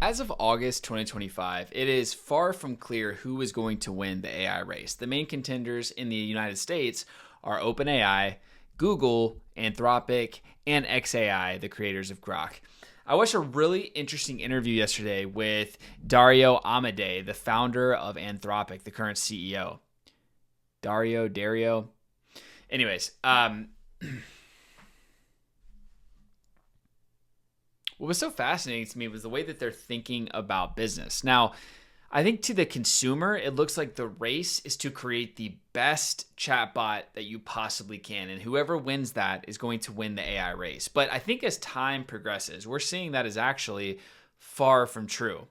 As of August 2025, it is far from clear who is going to win the AI race. The main contenders in the United States are OpenAI, Google, Anthropic, and xAI, the creators of Grok. I watched a really interesting interview yesterday with Dario, the founder of Anthropic, the current CEO. Dario. Anyways, what was so fascinating to me was the way that they're thinking about business. Now, I think to the consumer, it looks like the race is to create the best chatbot that you possibly can. And whoever wins that is going to win the AI race. But I think as time progresses, we're seeing that is actually far from true.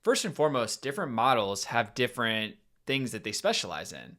First and foremost, different models have different things that they specialize in.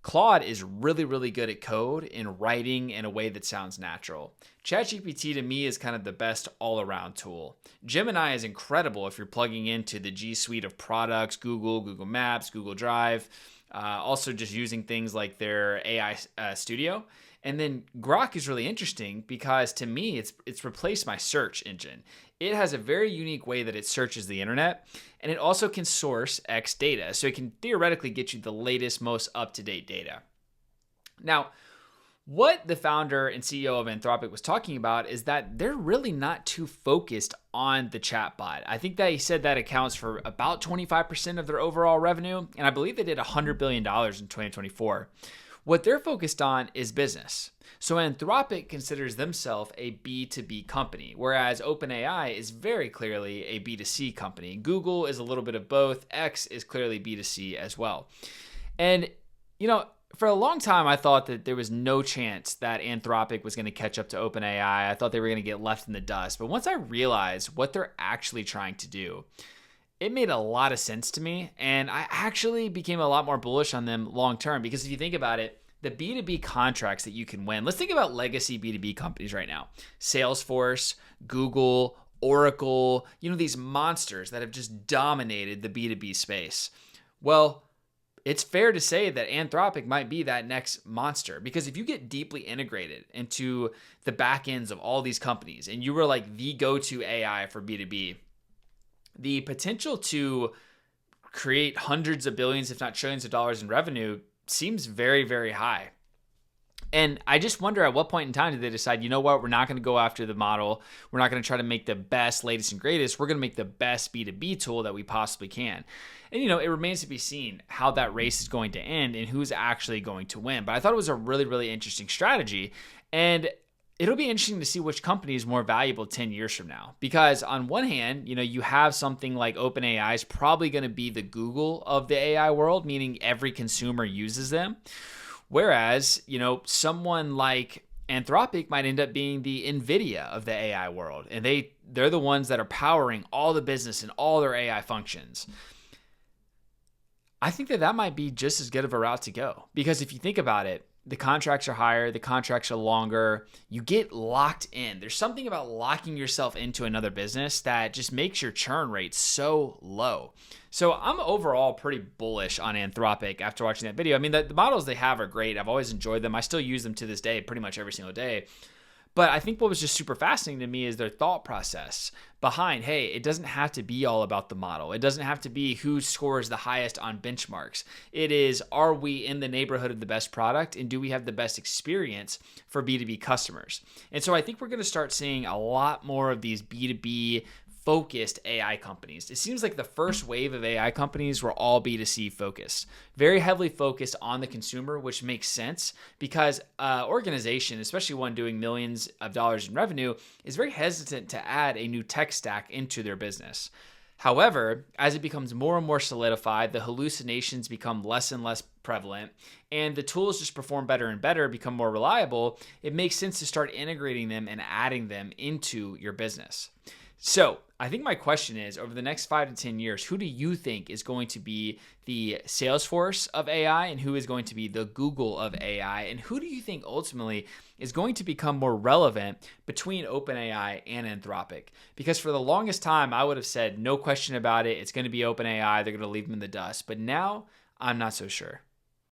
Claude is really, really good at code and writing in a way that sounds natural. ChatGPT to me is kind of the best all-around tool. Gemini is incredible if you're plugging into the G Suite of products, Google Maps, Google Drive, also just using things like their AI Studio. And then Grok is really interesting because to me, it's replaced my search engine. It has a very unique way that it searches the internet, and it also can source X data. So it can theoretically get you the latest, most up-to-date data. Now, what the founder and CEO of Anthropic was talking about is that they're really not too focused on the chatbot. I think that he said that accounts for about 25% of their overall revenue, and I believe they did $100 billion in 2024. What they're focused on is business. So Anthropic considers themselves a B2B company, whereas OpenAI is very clearly a B2C company. Google is a little bit of both. X is clearly B2C as well. And, for a long time, I thought that there was no chance that Anthropic was going to catch up to OpenAI. I thought they were going to get left in the dust. But once I realized what they're actually trying to do, it made a lot of sense to me, and I actually became a lot more bullish on them long term because if you think about it, the B2B contracts that you can win, let's think about legacy B2B companies right now. Salesforce, Google, Oracle, these monsters that have just dominated the B2B space. Well, it's fair to say that Anthropic might be that next monster because if you get deeply integrated into the back ends of all these companies and you were like the go-to AI for B2B, the potential to create hundreds of billions, if not trillions of dollars in revenue seems very, very high. And I just wonder at what point in time did they decide, we're not going to go after the model. We're not going to try to make the best, latest, and greatest. We're going to make the best B2B tool that we possibly can. And, it remains to be seen how that race is going to end and who's actually going to win. But I thought it was a really, really interesting strategy. And it'll be interesting to see which company is more valuable 10 years from now. Because on one hand, you have something like OpenAI is probably going to be the Google of the AI world, meaning every consumer uses them. Whereas, someone like Anthropic might end up being the NVIDIA of the AI world. And they're the ones that are powering all the business and all their AI functions. I think that might be just as good of a route to go. Because if you think about it, the contracts are higher, the contracts are longer, you get locked in. There's something about locking yourself into another business that just makes your churn rate so low. So I'm overall pretty bullish on Anthropic after watching that video. I mean, the models they have are great. I've always enjoyed them. I still use them to this day pretty much every single day. But I think what was just super fascinating to me is their thought process behind, hey, it doesn't have to be all about the model. It doesn't have to be who scores the highest on benchmarks. It is, are we in the neighborhood of the best product and do we have the best experience for B2B customers? And so I think we're going to start seeing a lot more of these B2B focused AI companies. It seems like the first wave of AI companies were all B2C focused, very heavily focused on the consumer, which makes sense because organization, especially one doing millions of dollars in revenue, is very hesitant to add a new tech stack into their business. However, as it becomes more and more solidified, the hallucinations become less and less prevalent, and the tools just perform better and better, become more reliable, it makes sense to start integrating them and adding them into your business. So I think my question is, over the next 5 to 10 years, who do you think is going to be the Salesforce of AI and who is going to be the Google of AI? And who do you think ultimately is going to become more relevant between OpenAI and Anthropic? Because for the longest time, I would have said, no question about it, it's going to be OpenAI. They're going to leave them in the dust. But now I'm not so sure.